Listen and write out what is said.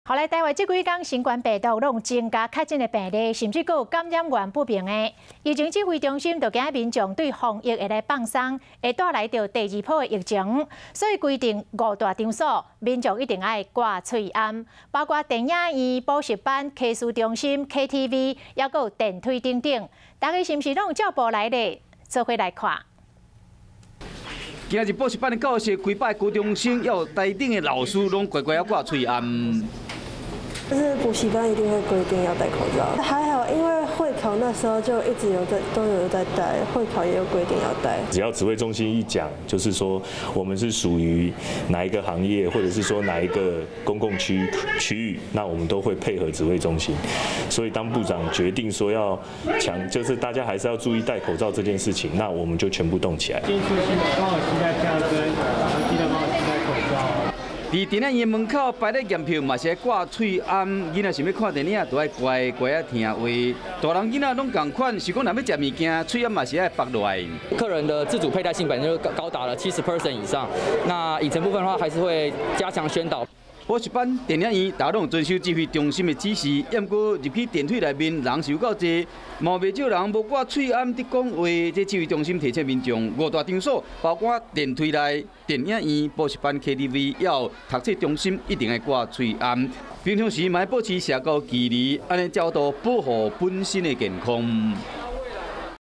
后来台湾这几天新冠病毒拢增加确诊的病例，甚至还有感染源不明的。疫情指挥中心就惊民众对防疫会来放松，会带来到第二波的疫情，所以规定5大场所民众一定爱挂喙罨，包括电影院、补习班、客事中心、KTV， 还有电梯等等。大家是不是拢有照步来咧？做伙来看。 今日补习班的教室，规百高中生，还有台顶的老师，拢乖乖要挂喙罨。就是补习班一定会规定要戴口罩，还好，因为会考那时候就一直都有在戴，会考也有规定要戴。只要指挥中心一讲，就是说我们是属于哪一个行业，或者是说哪一个公共区域，那我们都会配合指挥中心。所以当部长决定说要就是大家还是要注意戴口罩这件事情，那我们就全部动起来。进出新帮我携带票根，记得帮我携带口罩。 伫电影院门口排咧验票，嘛是爱挂喙罨。囡仔想要看电影，都爱乖乖啊听话。大人囡仔拢共款，是讲若要食物件，喙罨嘛是爱拔落来。客人的自主佩戴性本身就高达了70% 以上。那影城部分的话，还是会加强宣导。 补习班、电影院，大家拢遵守指挥中心的指示。不过入去电梯内面，人是有够多，嘛袂少人无挂喙罨伫讲话。这指挥中心提醒民众，5大场所，包括电梯内、电影院、补习班、KTV， 还有读册中心，一定要挂喙罨。平常时嘛要保持社交距离，安尼才有保护本身的健康。